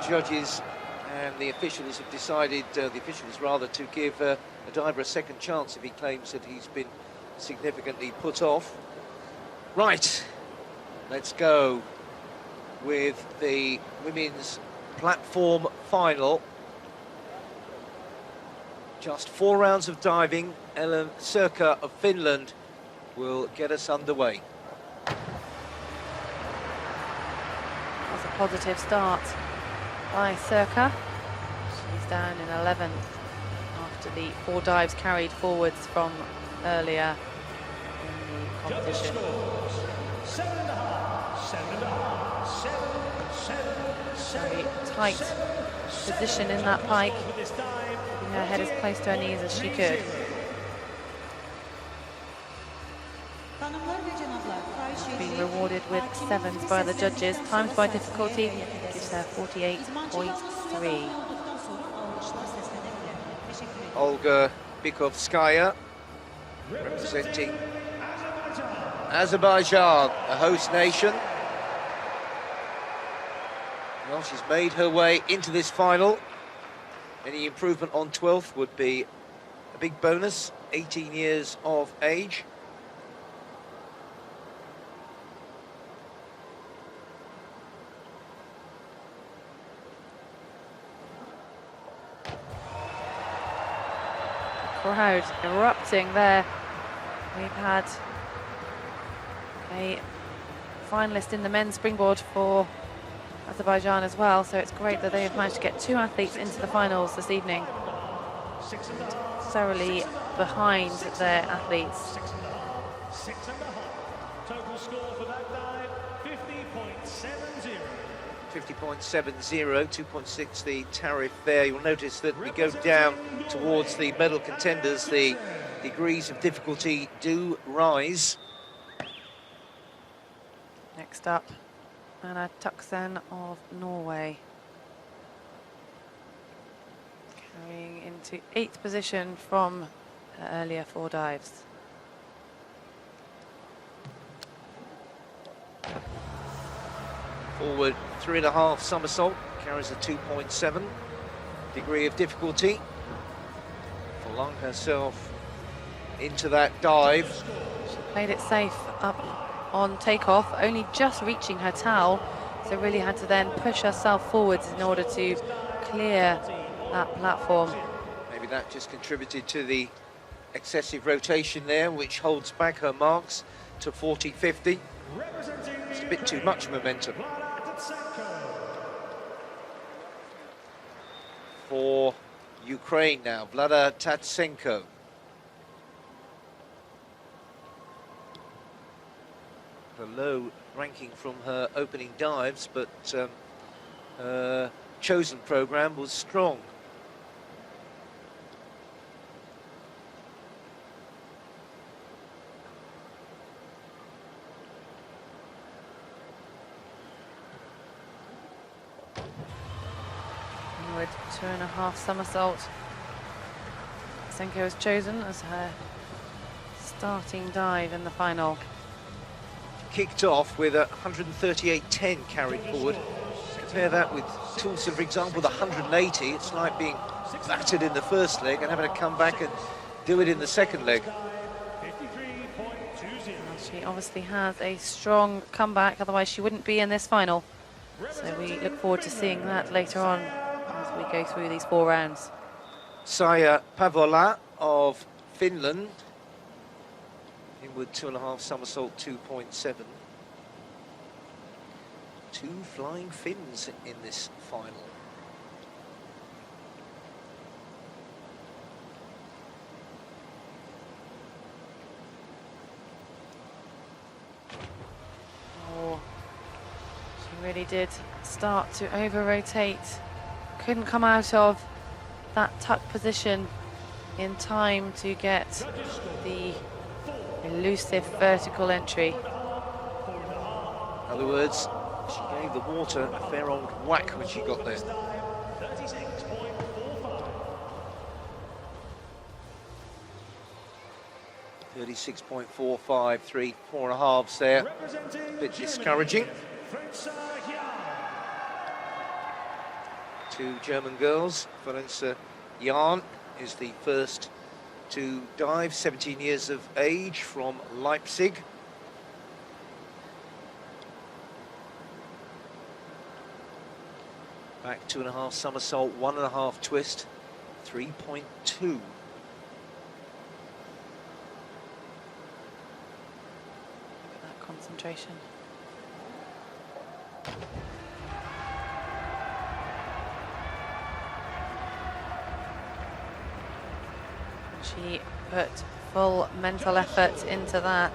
judges and the officials have decided, to give a diver a second chance if he claims that he's been significantly put off. Right, let's go with the women's platform final. Just 4 rounds of diving. Ellen Circa of Finland will get us underway. That's a positive start by Circa. She's down in 11th after the 4 dives carried forwards from earlier in the competition. Very tight position in that pike. Her head as close to her knees as she could. Being rewarded with 7s by the judges. Times by difficulty gives her 48.3. Olga Bikovskaya, representing Azerbaijan, the host nation. Well, she's made her way into this final. Any improvement on 12th would be a big bonus. 18 years of age. Crowd erupting there. We've had a finalist in the men's springboard for Azerbaijan as well, so it's great that they have managed to get 2 athletes into the finals this evening. Thoroughly behind their athletes. 50.70, 2.6 the tariff there. You'll notice that we go down towards the medal contenders. The degrees of difficulty do rise. Next up, Anna Tuxen of Norway. Carrying into 8th position from her earlier 4 dives. Forward 3.5 somersault, carries a 2.7 degree of difficulty. Flung herself into that dive. She played it safe up on takeoff, only just reaching her towel, so really had to then push herself forwards in order to clear that platform. Maybe that just contributed to the excessive rotation there, which holds back her marks to 40-50. It's a bit too much momentum. For Ukraine now, Vlada Tatsenko. A low ranking from her opening dives, but her chosen program was strong. Inward 2.5 somersault. Tatsenko was chosen as her starting dive in the final. Kicked off with a 138.10 carried forward. Compare that with Tulsa, for example, the 180. It's like being battered in the first leg and having to come back and do it in the second leg. She obviously has a strong comeback, otherwise she wouldn't be in this final. So we look forward to seeing that later on as we go through these 4 rounds. Saija Pavola of Finland. Inward 2.5 somersault, 2.7. 2 flying Finns in this final. Oh, she really did start to over-rotate. Couldn't come out of that tuck position in time to get the elusive vertical entry. In other words, she gave the water a fair old whack when she got there. 36.45, 3 4.5s there. A bit discouraging. Two German girls. Valenza Jahn is the first to dive, 17 years of age, from Leipzig. Back 2.5 somersault, 1.5 twist, 3.2. That concentration. She put full mental effort into that.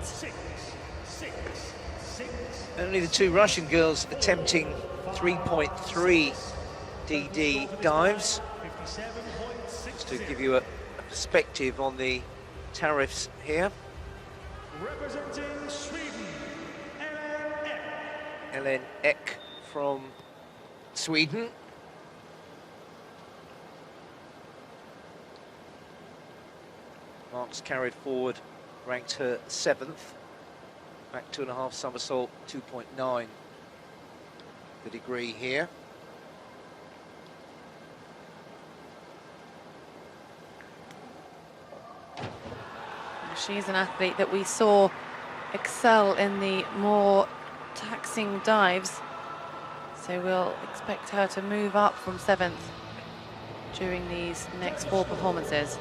Only the two Russian girls attempting 3.3 DD dives. Just to give you a perspective on the tariffs here. Representing Sweden, Ellen Ek from Sweden. Marks carried forward, ranked her 7th. Back 2.5 somersault, 2.9 the degree here. She's an athlete that we saw excel in the more taxing dives, so we'll expect her to move up from 7th during these next 4 performances.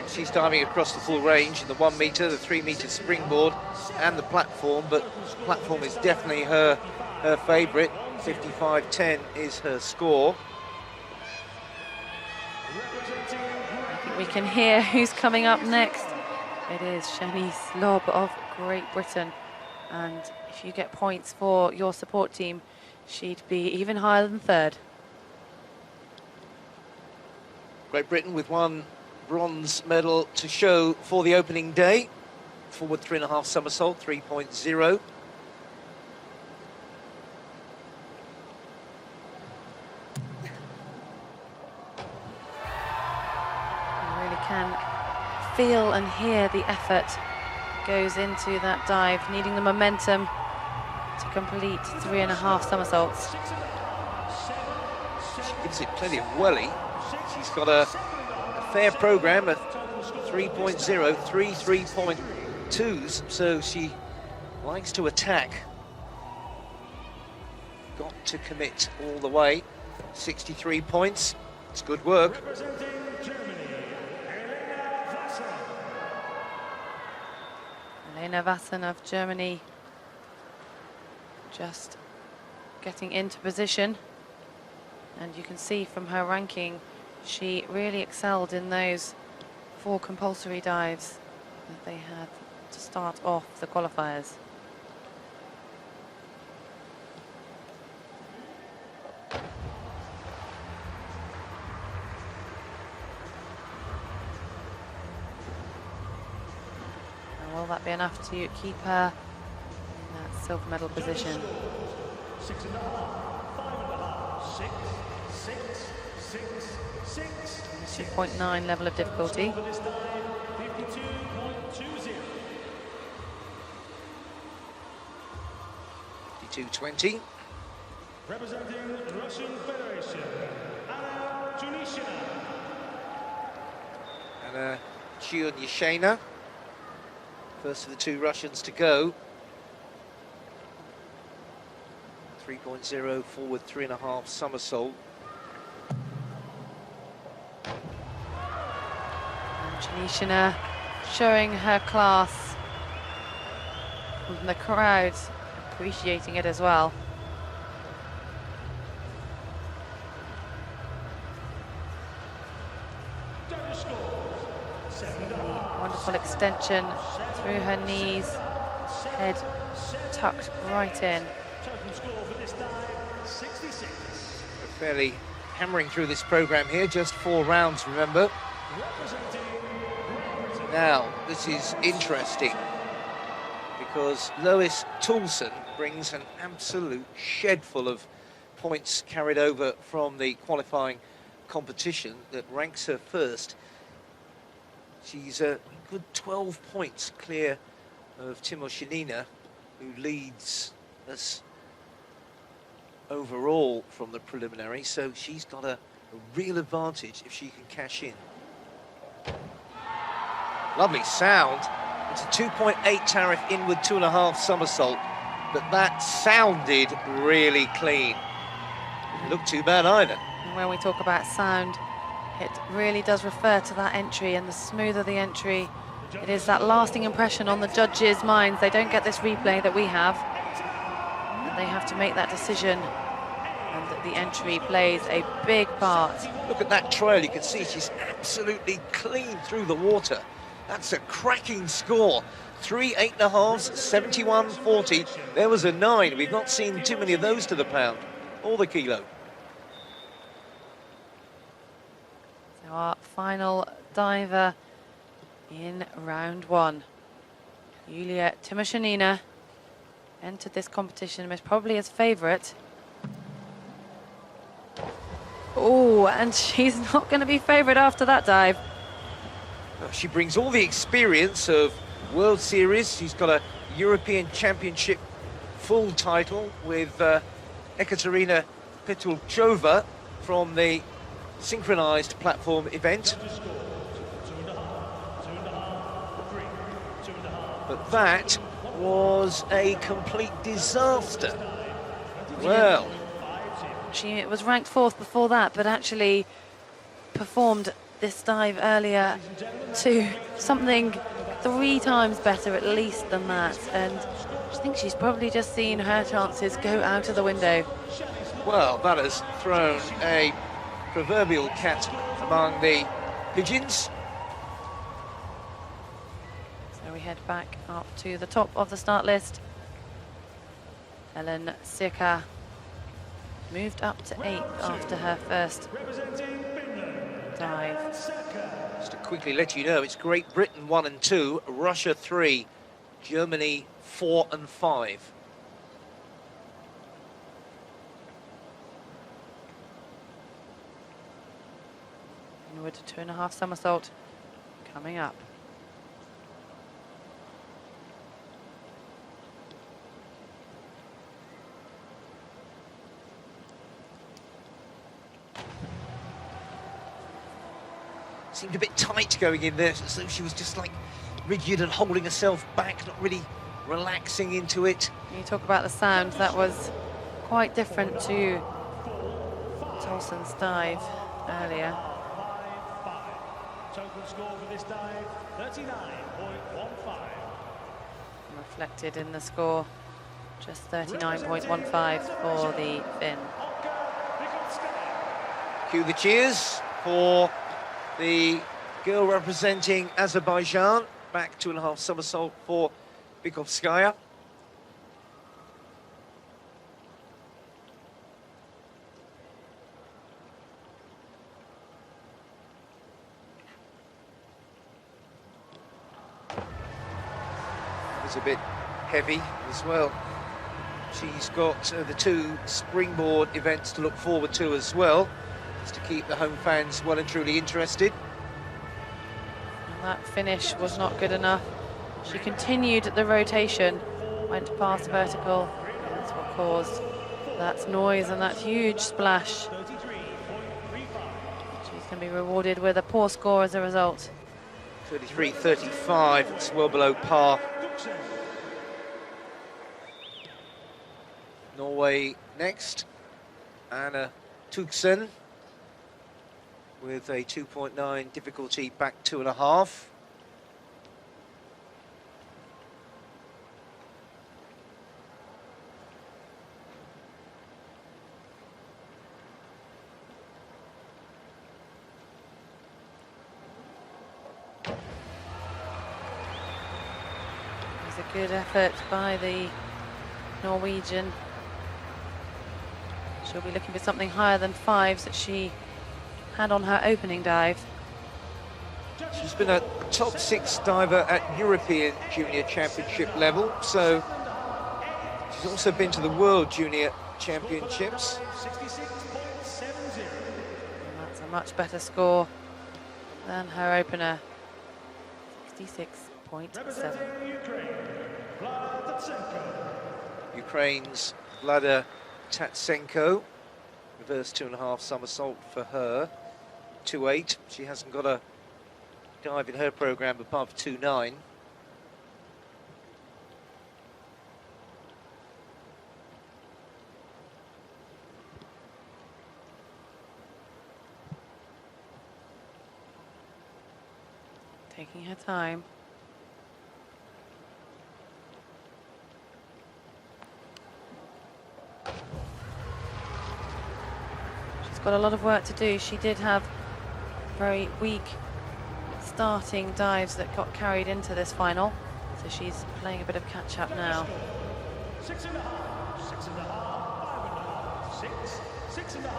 She's diving across the full range in the 1 metre, the 3 metre springboard and the platform, but platform is definitely her favourite. 55.10 is her score. We can hear who's coming up next. It is Shanice Lobb of Great Britain, and if you get points for your support team, she'd be even higher than 3rd. Great Britain with 1 bronze medal to show for the opening day. Forward 3.5 somersault, 3.0. Can feel and hear the effort goes into that dive, needing the momentum to complete 3.5 somersaults. She gives it plenty of welly. She's got a fair program of 3.0, 3 3.2s, so she likes to attack. Got to commit all the way. 63 points. It's good work. Lena Vassen of Germany just getting into position, and you can see from her ranking she really excelled in those 4 compulsory dives that they had to start off the qualifiers. Will that be enough to keep her in that silver medal position? 2.9 level of difficulty. 52.20. representing Russian Federation, Anna Tunishina. Anna Tunishina. First of the 2 Russians to go. 3.0 forward, 3.5 somersault. And Tunishina showing her class. And the crowd appreciating it as well. Wonderful extension through her knees, head tucked right in. We're fairly hammering through this program here, just 4 rounds, remember. Now, this is interesting because Lois Toulson brings an absolute shed full of points carried over from the qualifying competition that ranks her first. She's a good 12 points clear of Timoshenina, who leads us overall from the preliminary, so she's got a real advantage if she can cash in. Lovely sound. It's a 2.8 tariff inward 2.5 somersault, but that sounded really clean. Didn't look too bad either. And when we talk about sound, it really does refer to that entry, and the smoother the entry, it is that lasting impression on the judges' minds. They don't get this replay that we have, and they have to make that decision, and the entry plays a big part. Look at that trail, you can see she's absolutely clean through the water. That's a cracking score. 3 8.5s, 71.40. There was a 9. We've not seen too many of those to the pound or the kilo. So our final diver in round 1, Yulia Tymoshenina, entered this competition most probably as favourite. Oh, and she's not going to be favourite after that dive. She brings all the experience of World Series. She's got a European Championship full title with Ekaterina Petulchova from the synchronized platform event. But that was a complete disaster. Well, she was ranked 4th before that, but actually performed this dive earlier to something 3 times better at least than that, and I think she's probably just seen her chances go out of the window. well, that has thrown a proverbial cat among the pigeons. So we head back up to the top of the start list. Helen Sirka moved up to 8th after her first dive. Just to quickly let you know, it's Great Britain 1 and 2, Russia 3, Germany 4 and 5. Inward 2.5 somersault coming up. Seemed a bit tight going in there, as though she was just like rigid and holding herself back, not really relaxing into it. You talk about the sound, that was quite different to Tolson's dive earlier. Total score for this dive, 39.15. Reflected in the score, just 39.15 for the Finn. Cue the cheers for the girl representing Azerbaijan. Back 2.5 somersault for Bikovskaya. Was a bit heavy as well. She's got the 2 springboard events to look forward to as well, just to keep the home fans well and truly interested. And that finish was not good enough. She continued the rotation, went past vertical, and that's what caused that noise and that huge splash. She's going to be rewarded with a poor score as a result. 33.35, it's well below par. Norway next, Anna Tuxen with a 2.9 difficulty, back 2.5. It was a good effort by the Norwegian. She'll be looking for something higher than 5s that she had on her opening dive. She's been a top 6 diver at European Junior Championship level, so she's also been to the World Junior Championships. And that's a much better score than her opener, 66.7. Ukraine's Vlada Tatsenko. Reverse 2.5 somersault for her. 2.8. She hasn't got a dive in her program above 2.9. Taking her time. She's got a lot of work to do. She did have very weak starting dives that got carried into this final, so she's playing a bit of catch up now. 6.5, 6.5, 5.5, 6, 6.5,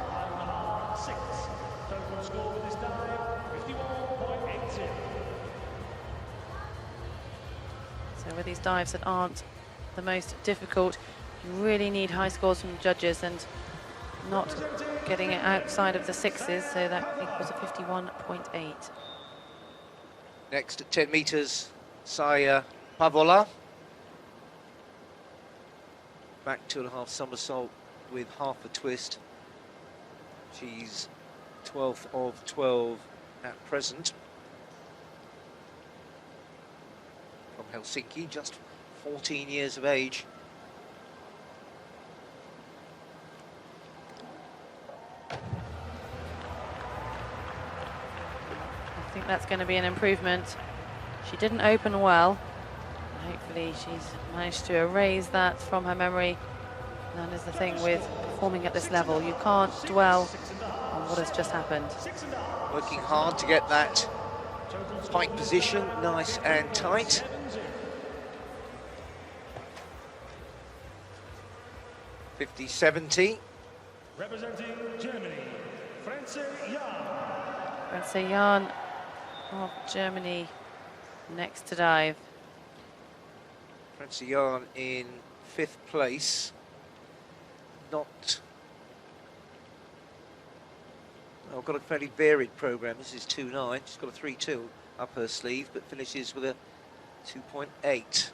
5.5, 6. Total score for this dive, 51.80. So with these dives that aren't the most difficult, you really need high scores from the judges, and not getting it outside of the sixes, so that I think was a 51.8. Next at 10 metres, Saya Pavola. Back 2.5 somersault with half a twist. She's 12th of 12 at present. From Helsinki, just 14 years of age. I think that's going to be an improvement. She didn't open well. Hopefully she's managed to erase that from her memory. And that is the thing with performing at this level. You can't dwell on what has just happened. Working hard to get that pike position nice and tight. (50-70). Representing Germany, Franze Jan. Franze Jan of Germany next to dive. Franze Jan in 5th place. Not... I've got a fairly varied programme. This is 2.9. She's got a 3.2 up her sleeve, but finishes with a 2.8.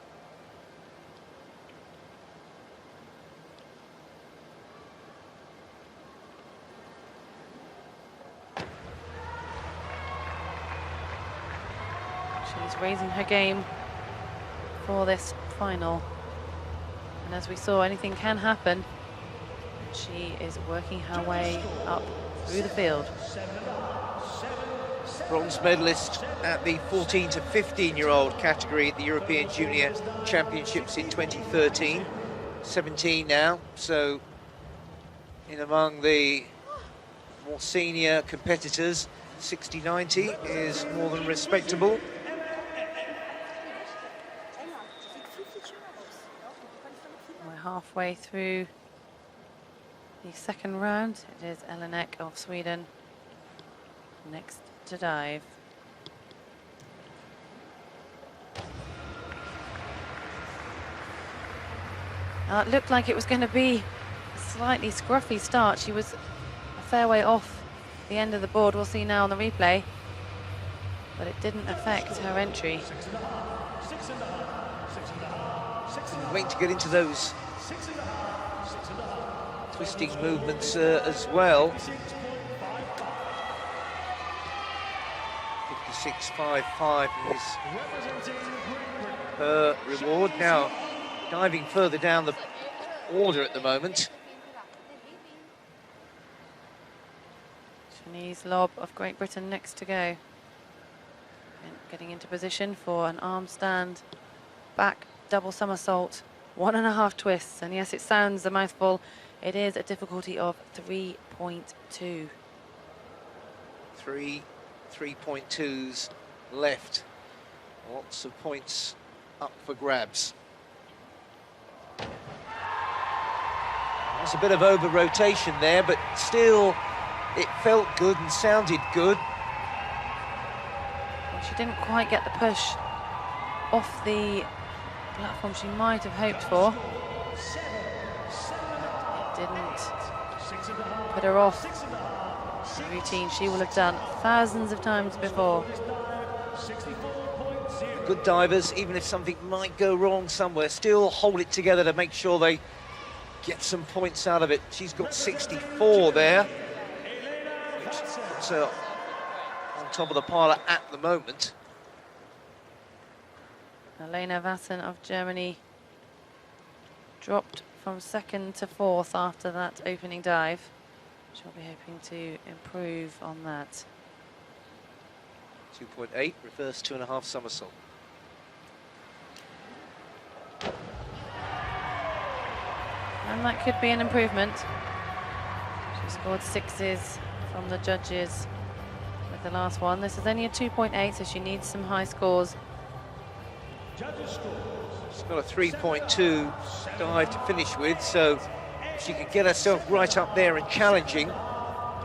She's raising her game for this final. And as we saw, anything can happen. She is working her way up through the field. Bronze medalist at the 14 to 15-year-old category at the European Junior Championships in 2013. 17 now, so in among the more senior competitors, 60-90 is more than respectable. We're halfway through the second round. It is Elenek of Sweden next to dive. It looked like it was going to be a slightly scruffy start. She was a fair way off the end of the board. We'll see now on the replay. But it didn't affect her entry. Waiting to get into those twisting movements as well. 56.55 is her reward. Now diving further down the order at the moment. Chinese lob of Great Britain next to go. And getting into position for an arm stand, back double somersault, 1.5 twists. And yes, it sounds a mouthful. It is a difficulty of 3.2. 3.2s left. Lots of points up for grabs. There's a bit of over rotation there, but still it felt good and sounded good. Well, she didn't quite get the push off the platform she might have hoped for. It didn't put her off the routine she will have done thousands of times before. Good divers, even if something might go wrong somewhere, still hold it together to make sure they get some points out of it. She's got 64 there, which puts her on top of the pile at the moment. Elena Vassen of Germany dropped from 2nd to 4th after that opening dive. She'll be hoping to improve on that. 2.8, reverse 2.5 somersault. And that could be an improvement. She scored 6s from the judges with the last one. This is only a 2.8, so she needs some high scores. She's got a 3.2 dive to finish with, so if she can get herself right up there and challenging,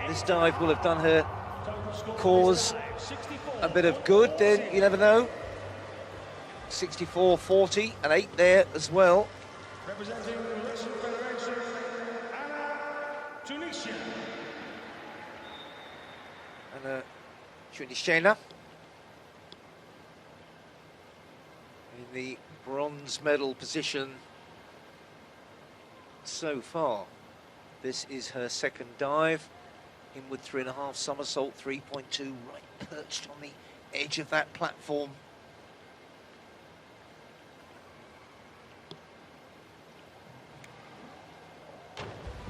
this dive will have done her cause a bit of good. Then you never know. 64, 40, and 8 there as well. Representing the Russian Federation, Tunisia. And Tunisiana in the bronze medal position so far. This is her second dive. Inward 3.5 somersault, 3.2, right perched on the edge of that platform.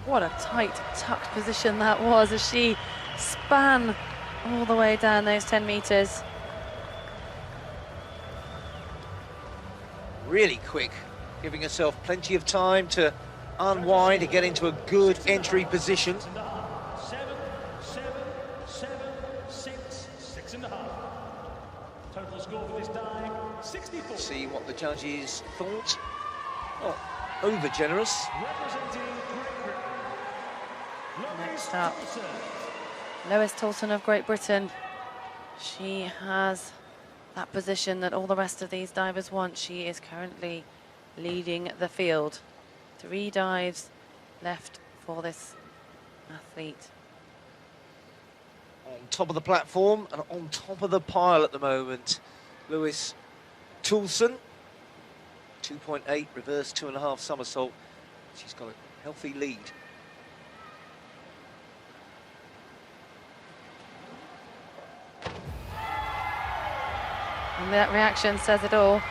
What a tight, tucked position that was as she span all the way down those 10 meters. Really quick, giving herself plenty of time to unwind, to get into a good entry position. 7, 7, 7, 6, 6.5. Total score for this dive, 64. See what the judges thought. Oh, over generous. Representing Great Britain. Next up, Lois Toulson of Great Britain. She has that position that all the rest of these divers want. She is currently leading the field. 3 dives left for this athlete. On top of the platform and on top of the pile at the moment, Lois Toulson. 2.8, reverse 2.5 somersault. She's got a healthy lead. And that reaction says it all.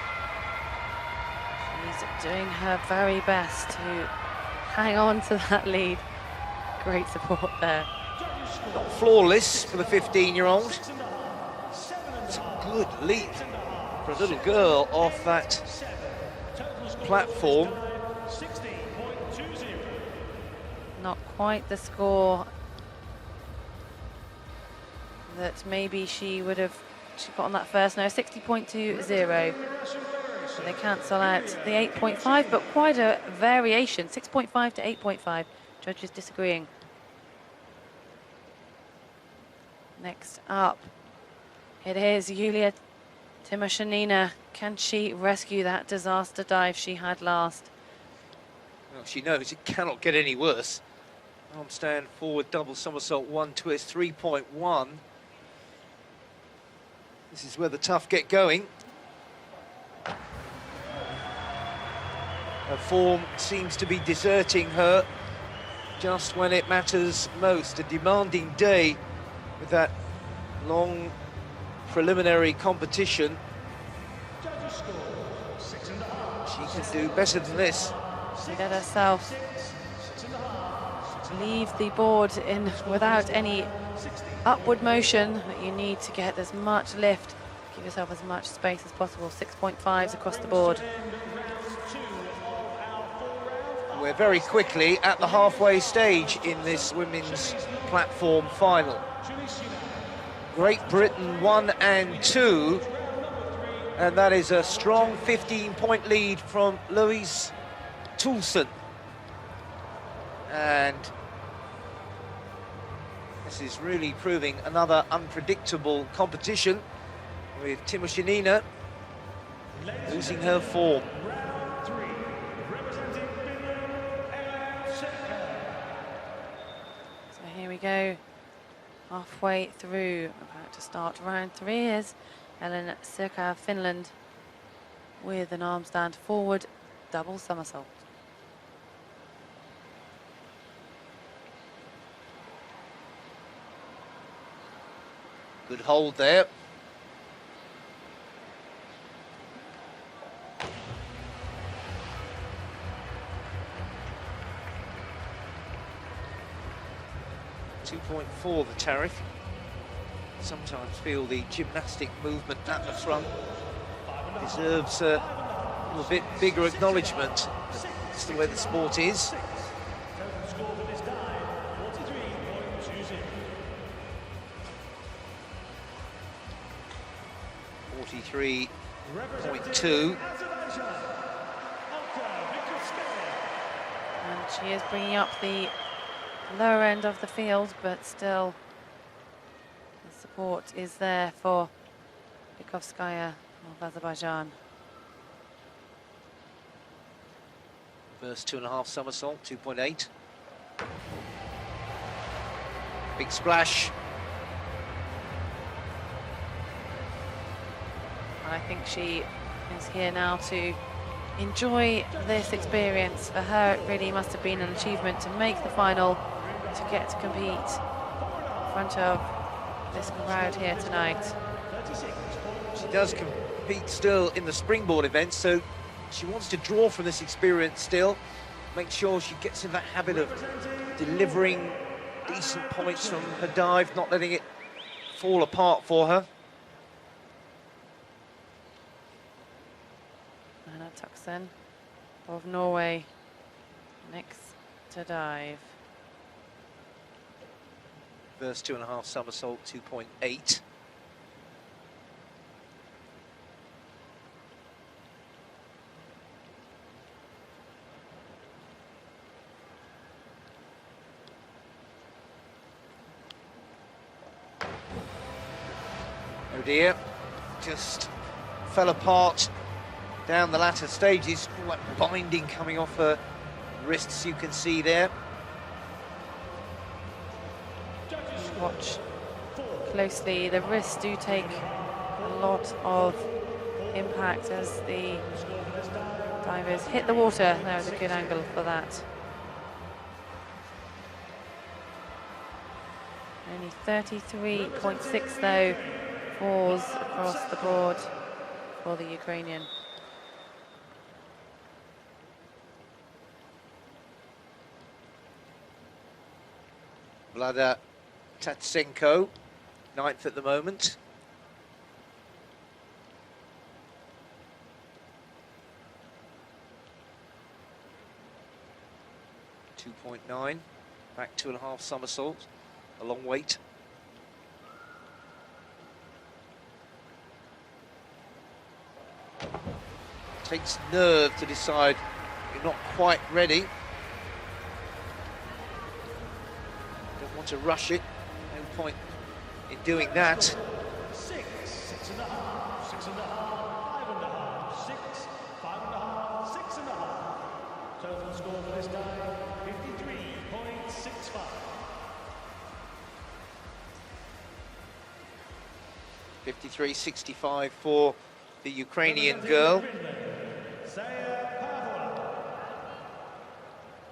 She's doing her very best to hang on to that lead. Great support there. Not flawless for the 15-year-old. It's a good leap for a little girl off that platform. Not quite the score that maybe she would have got on that first. No, 60.20. So they cancel out the 8.5, but quite a variation, 6.5 to 8.5. Judges disagreeing. Next up, it is Yulia Tymoshenina. Can she rescue that disaster dive she had last? Well, she knows it cannot get any worse. Arm stand forward, double somersault, 1 twist, 3.1. This is where the tough get going. Her form seems to be deserting her just when it matters most. A demanding day with that long preliminary competition. She can do better than this. She let herself leave the board in without any upward motion that you need to get as much lift, give yourself as much space as possible. 6.5s across the board. We're very quickly at the halfway stage in this women's platform final. Great Britain 1 and 2, and that is a strong 15-point lead from Lois Toulson. And this is really proving another unpredictable competition with Tymoshenina losing her form. So here we go, halfway through, about to start round 3 is Ellen Sirka of Finland with an arm stand forward double somersault. Good hold there. .4 the tariff. Sometimes feel the gymnastic movement at the front deserves a little bit bigger acknowledgement. It's the way the sport is. 43.2. And she is bringing up the lower end of the field, but still the support is there for Baku2015 of Azerbaijan. Reverse 2.5 somersault, 2.8. Big splash. I think she is here now to enjoy this experience. For her, it really must have been an achievement to make the final, to get to compete in front of this crowd here tonight. She does compete still in the springboard event, so she wants to draw from this experience still, make sure she gets in that habit of delivering decent points from her dive, not letting it fall apart for her. Anna Tuxen of Norway next to dive. Reverse 2.5 somersault, 2.8. Oh dear, just fell apart down the latter stages. All that binding coming off her wrists, you can see there. Watch closely, the wrists do take a lot of impact as the divers hit the water. There was a good angle for that. Only 33.6 though falls across the board for the Ukrainian. Vlada Tatsenko, 9th at the moment. .9, back 2.5 somersaults, a long wait. Takes nerve to decide you're not quite ready. Don't want to rush it. No point in doing that. 6, 6.5, 6.5, 5.5, 6, 5.5, 6.5. Total score for this dive, 53.65. 53.65 for the Ukrainian girl.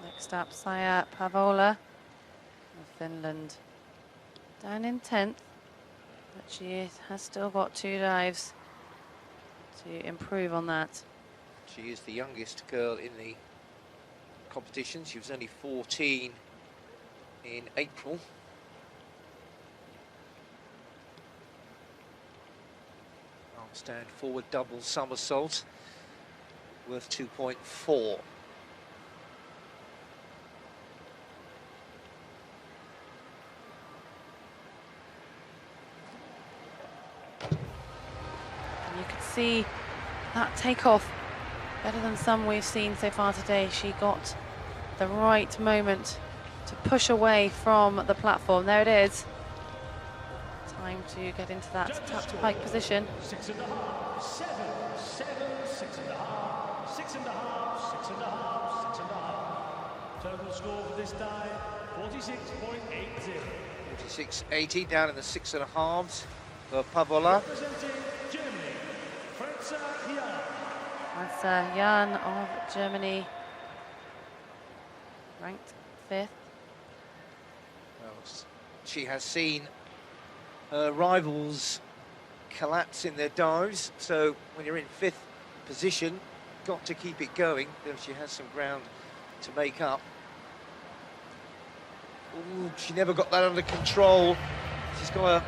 Next up, Saya Pavola of Finland. Down in 10th, but she has still got 2 dives to improve on that. She is the youngest girl in the competition. She was only 14 in April. Stand forward double somersault, worth 2.4. And you could see that takeoff better than some we've seen so far today. She got the right moment to push away from the platform. There it is. Time to get into that tucked pike position. 6.5, 7, 7, 6.5, 6.5, 6.5, 6.5. Total score for this dive, 46.80. 46.80 down in the 6.5s for Pavola. Representing Germany, Franza Jan. That's Jan of Germany, ranked 5th. Well, she has seen her rivals collapse in their dives, so when you're in 5th position, got to keep it going, though she has some ground to make up. Ooh, she never got that under control. She's got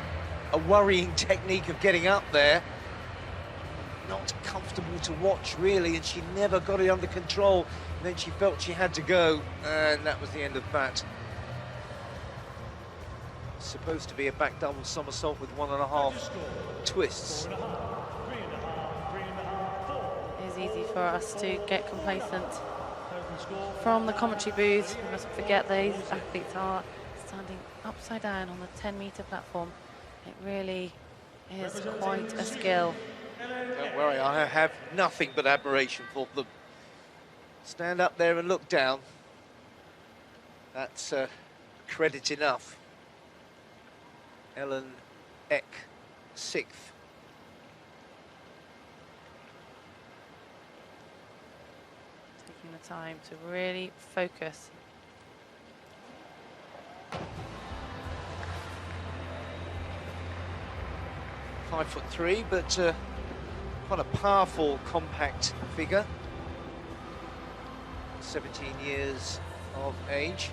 a worrying technique of getting up there. Not comfortable to watch, really, and she never got it under control. And then she felt she had to go, and that was the end of that. Supposed to be a back double somersault with 1.5 twists. It is easy for us to get complacent from the commentary booth. We mustn't forget these athletes are standing upside down on the 10-metre platform. It really is quite a skill. Don't worry, I have nothing but admiration for them. Stand up there and look down. That's credit enough. Ellen Eck, 6th. Taking the time to really focus. 5'3", but quite a powerful, compact figure. 17 years of age.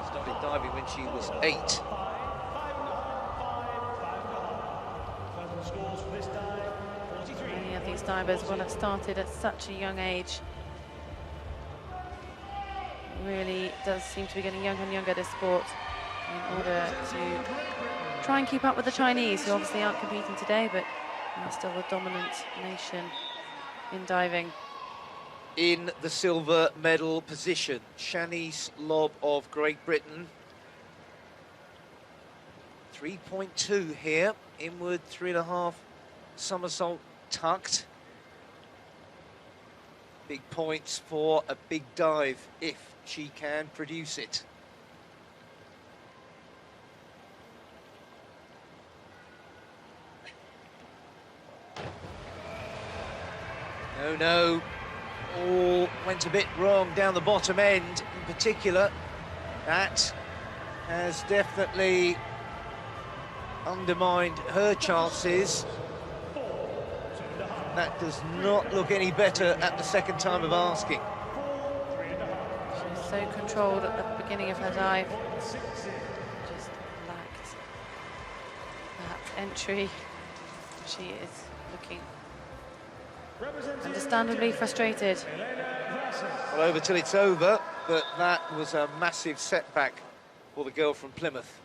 Started diving when she was 8. Many of these divers will have started at such a young age. It really does seem to be getting younger and younger, this sport, in order to try and keep up with the Chinese, who obviously aren't competing today, but are still the dominant nation in diving. In the silver medal position, Shanice Lobb of Great Britain. 3.2 here, inward 3.5 somersault tucked. Big points for a big dive if she can produce it. No, all went a bit wrong down the bottom end in particular. That has definitely undermined her chances. That does not look any better at the second time of asking. She was so controlled at the beginning of her dive. Just lacked that entry. She is looking understandably frustrated. Well, over till it's over, but that was a massive setback for the girl from Plymouth.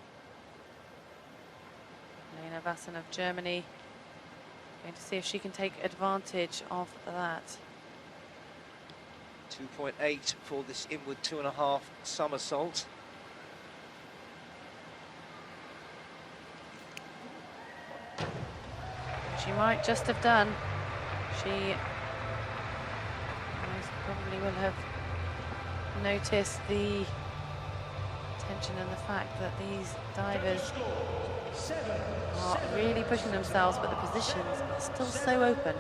Lena Vassen of Germany, going to see if she can take advantage of that. 2.8 for this inward 2.5 somersault. She might just have done. She most probably will have noticed the tension and the fact that these divers are really pushing themselves, but the positions are still so open.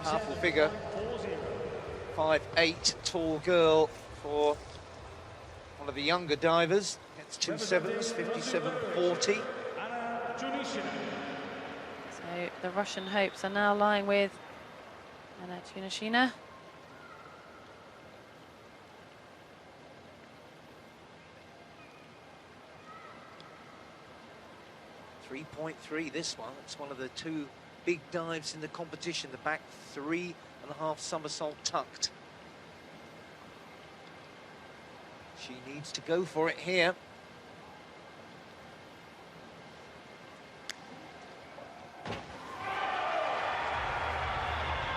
Powerful figure. 5'8", tall girl for one of the younger divers. That's 2 sevens, 57.40. So the Russian hopes are now lying with Anna Tunashina. .3 this one. It's one of the 2 big dives in the competition. The back 3.5 somersault tucked. She needs to go for it here.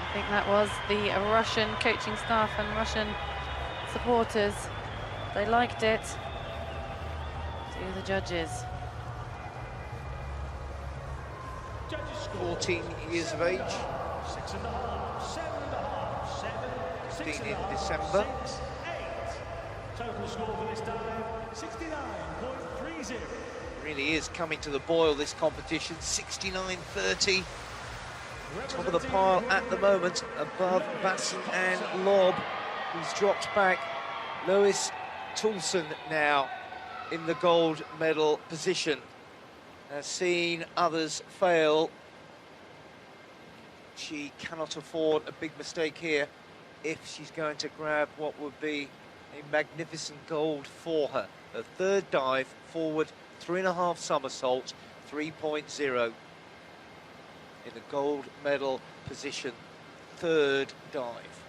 I think that was the Russian coaching staff and Russian supporters. They liked it. To the judges. 14 years of age. 15 in December. Total score for this dive, 69.30. Really is coming to the boil, this competition. 69.30. Top of the pile at the moment, above Vassen and Lobb, who's dropped back Lois Toulson now in the gold medal position. Has seen others fail. She cannot afford a big mistake here if she's going to grab what would be a magnificent gold for her. Her third dive, forward 3.5 somersault, 3.0 in the gold medal position, third dive.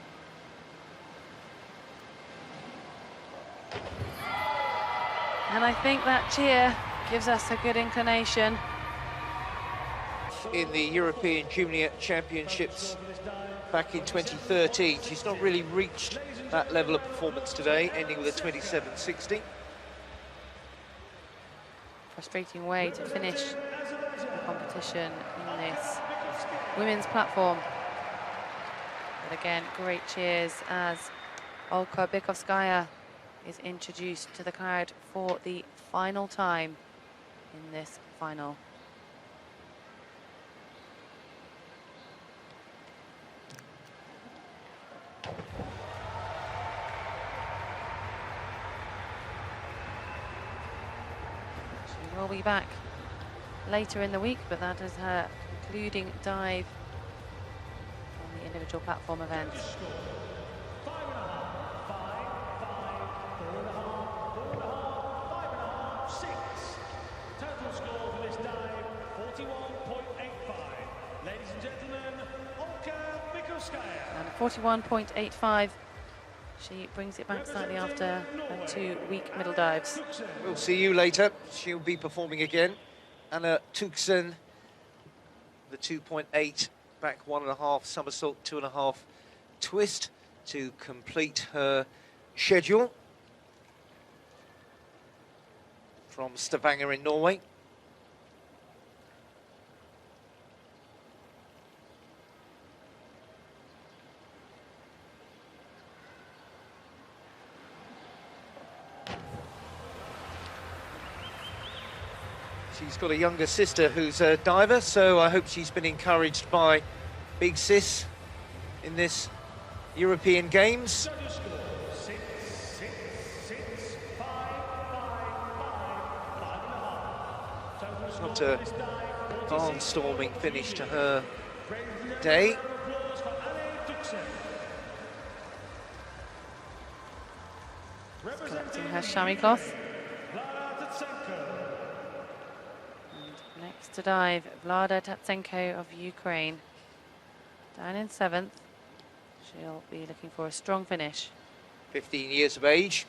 And I think that cheer gives us a good inclination. In the European Junior Championships back in 2013, she's not really reached that level of performance today, ending with a 27.60. Frustrating way to finish the competition in this women's platform. But again, great cheers as Olka Bykovskaya is introduced to the crowd for the final time in this final. She will be back later in the week, but that is her concluding dive on the individual platform event. Total score for this dive, 41.85. Ladies and gentlemen, Olka Bykovskaya. And 41.85. She brings it back slightly after her 2-week middle dives. We'll see you later. She'll be performing again. Anna Tuxen, the 2.8, back 1.5 somersault, 2.5 twist to complete her schedule from Stavanger in Norway. She's got a younger sister who's a diver, so I hope she's been encouraged by Big Sis in this European Games. Not a barnstorming finish to her day. Collecting her chamois cloth. And next to dive, Vlada Tatsenko of Ukraine. Down in 7th. She'll be looking for a strong finish. 15 years of age.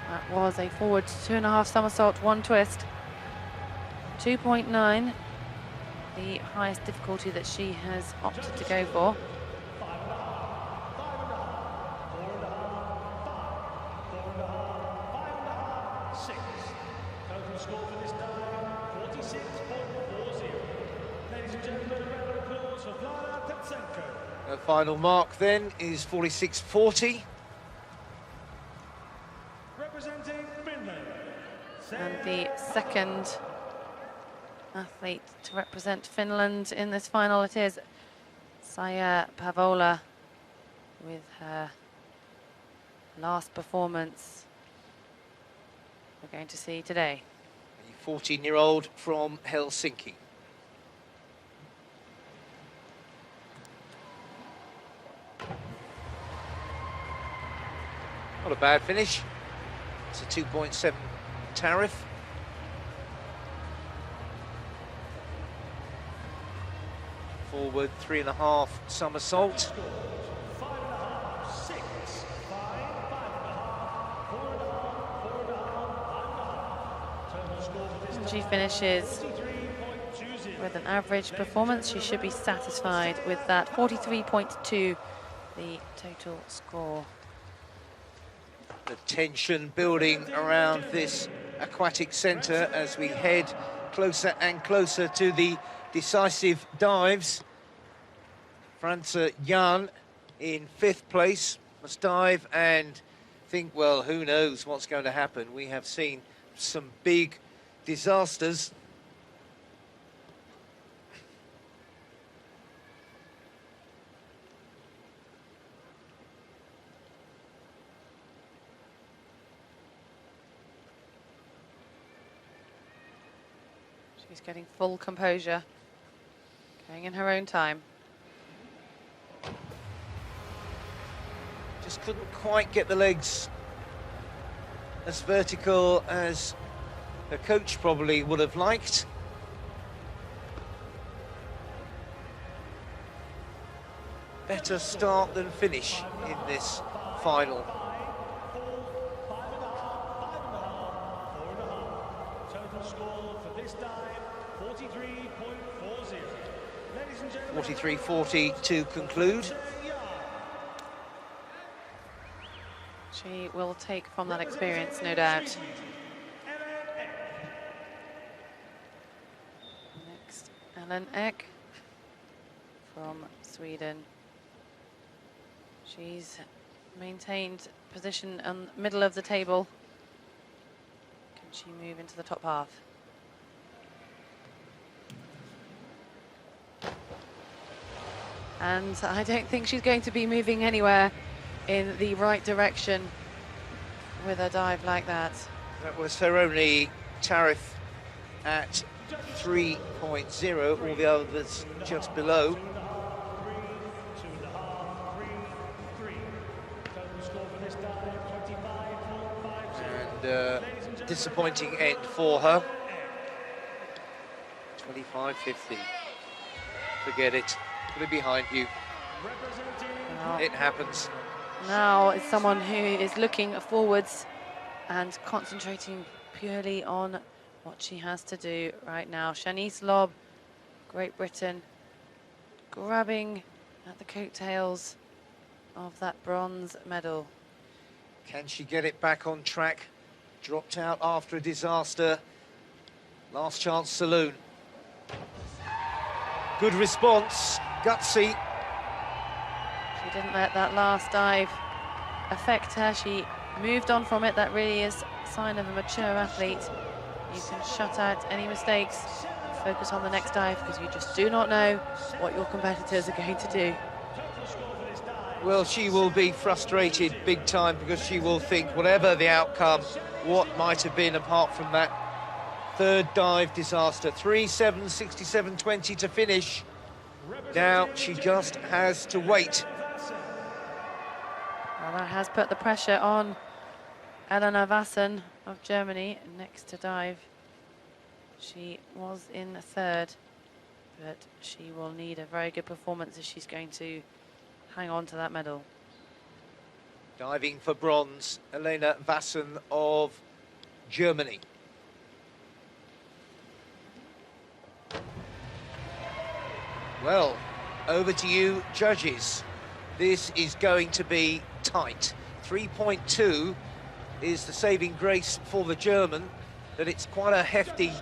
That was a forward 2.5 somersault, 1 twist. 2.9, the highest difficulty that she has opted to go for. Total score for this dive, 46.40. Ladies and gentlemen, a round of applause for Vlada Tatsenko. Her final mark then is 46.40. Representing Finland. And the second athlete to represent Finland in this final, it is Saija Pavola with her last performance we're going to see today. A 14-year-old from Helsinki. Not a bad finish. It's a 2.7 tariff. Forward 3.5 somersault. 5.5, 6, 5, 5.5, 4.5, 4.5, 5.5. Total score for this And dive, she finishes 43.20. with an average performance. She should be satisfied with that. 43.2, the total score. The tension building around this aquatic centre as we head closer and closer to the decisive dives. Franza Jan in 5th place, must dive and think, well, who knows what's going to happen. We have seen some big disasters. She's getting full composure, going in her own time. Just couldn't quite get the legs as vertical as the coach probably would have liked. Better start than finish in this final. Total score for this dive, 43.40. Ladies and gentlemen, 43.40 to conclude. She will take from that experience, no doubt. Next, Ellen Ek from Sweden. She's maintained position in the middle of the table. Can she move into the top half? And I don't think she's going to be moving anywhere in the right direction with a dive like that. That was her only tariff at 3.0, all the others just below. And disappointing end for her. 25.50. Forget it. Put it behind you. Well, it happens. now it's someone who is looking forwards and concentrating purely on what she has to do right now. Shanice Lobb, Great Britain, grabbing at the coattails of that bronze medal. Can she get it back on track? Dropped out after a disaster. Last chance saloon. Good response, gutsy. She didn't let that last dive affect her. She moved on from it. That really is a sign of a mature athlete. You can shut out any mistakes and focus on the next dive, because you just do not know what your competitors are going to do. Well, she will be frustrated big time, because she will think, whatever the outcome, what might have been apart from that third dive disaster. 3.767.20 to finish. Now she just has to wait. Well, that has put the pressure on Elena Vassen of Germany next to dive. She was in third, but she will need a very good performance if she's going to hang on to that medal. Diving for bronze, Elena Vassen of Germany. Well, over to you, judges. This is going to be tight. 3.2 is the saving grace for the German, but it's quite a hefty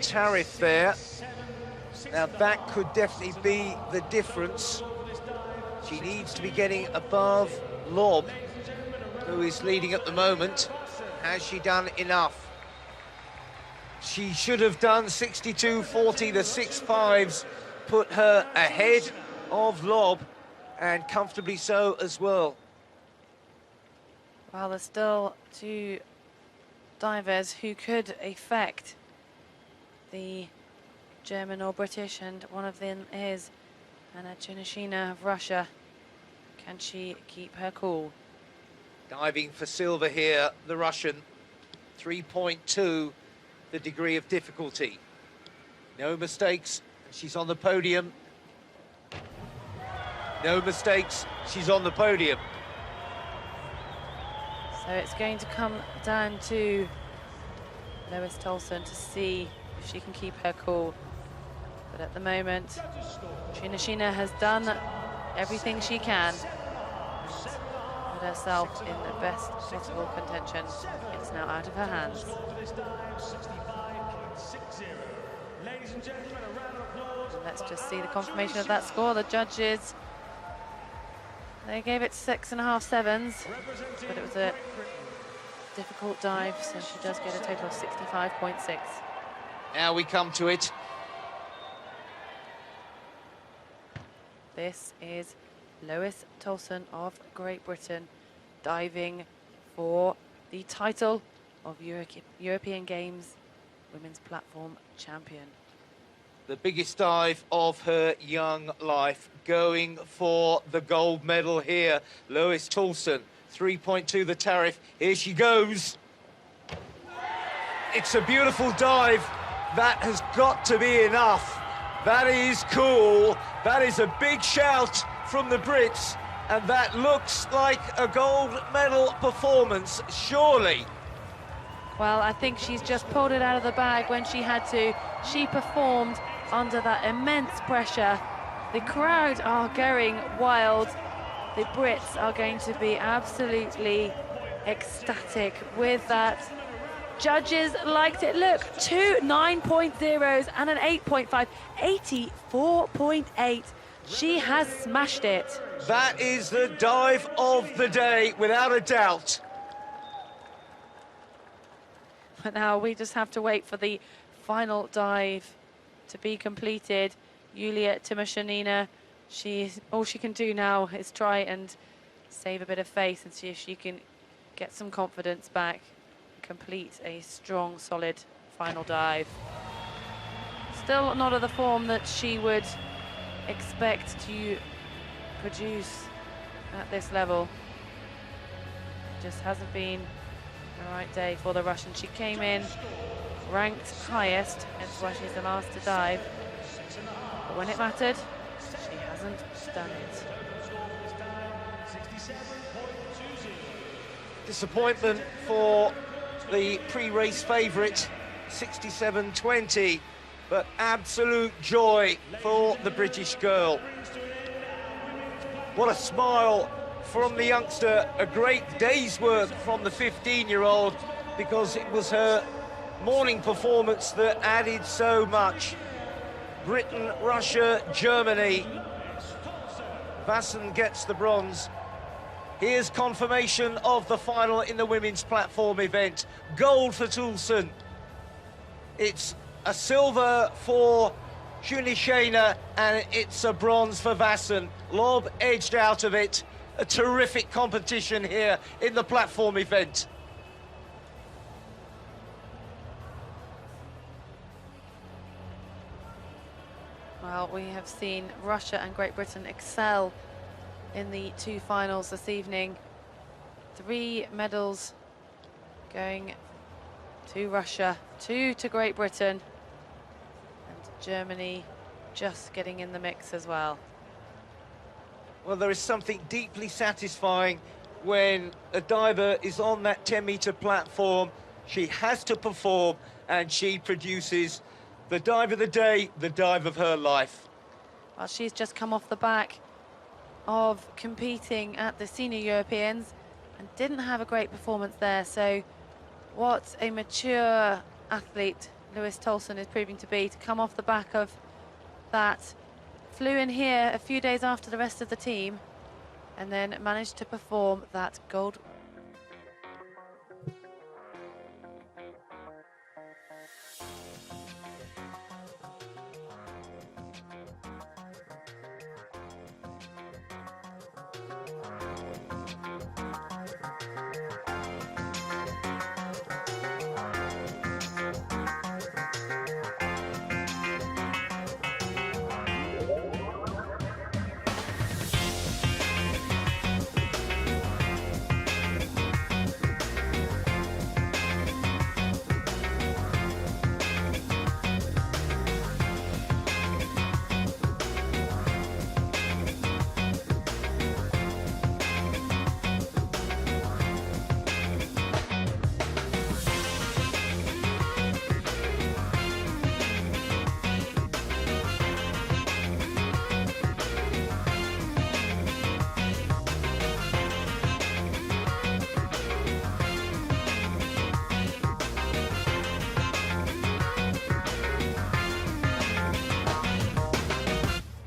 tariff there. Now that could definitely be the difference. She needs to be getting above Lobb, who is leading at the moment. Has she done enough? She should have done 62.40. The 6.5s put her ahead of Lobb, and comfortably so as well. Well, there's still two divers who could affect the German or British, and one of them is Anna Chernishina of Russia. Can she keep her cool? Diving for silver here, the Russian. 3.2, the degree of difficulty. No mistakes, and she's on the podium. No mistakes, she's on the podium. So it's going to come down to Lois Tolson to see if she can keep her cool. But at the moment, Chernishina has done everything she can and put herself in the best possible contention. It's now out of her hands. And let's just see the confirmation of that score. The judges They gave it 6.5 sevens, but it was a difficult dive, so she does get a total of 65.6. Now we come to it. This is Lois Tolson of Great Britain diving for the title of European Games Women's Platform Champion. The biggest dive of her young life, going for the gold medal here. Lois Tolson, 3.2 the tariff. Here she goes. It's a beautiful dive. That has got to be enough. That is cool. That is a big shout from the Brits, and that looks like a gold medal performance, surely. Well, I think she's just pulled it out of the bag when she had to. She performed under that immense pressure. The crowd are going wild. The Brits are going to be absolutely ecstatic with that. Judges liked it. Look, 2 9.0s and an 8.5. 84.8. She has smashed it. That is the dive of the day, without a doubt. But now we just have to wait for the final dive to be completed. Yulia Tymoshenina, all she can do now is try and save a bit of face and see if she can get some confidence back, complete a strong, solid final dive. Still not of the form that she would expect to produce at this level. Just hasn't been the right day for the Russian. She came in ranked highest, hence why she's the last to dive. But when it mattered, she hasn't done it. Disappointment for the pre-race favourite, 67.20, but absolute joy for the British girl. What a smile from the youngster, a great day's work from the 15-year-old, because it was her morning performance that added so much. Britain, Russia, Germany. Vassen gets the bronze. Here's confirmation of the final in the women's platform event. Gold for Tolson. It's a silver for Shunishena, and it's a bronze for Vassen. Lob edged out of it. A terrific competition here in the platform event. Well, we have seen Russia and Great Britain excel in the 2 finals this evening. 3 medals going to Russia, 2 to Great Britain, and Germany just getting in the mix as well. Well, there is something deeply satisfying when a diver is on that 10-metre platform. She has to perform, and she produces the dive of the day, the dive of her life. Well, she's just come off the back of competing at the Senior Europeans and didn't have a great performance there. So what a mature athlete Lois Tolson is proving to be, to come off the back of that. Flew in here a few days after the rest of the team and then managed to perform that gold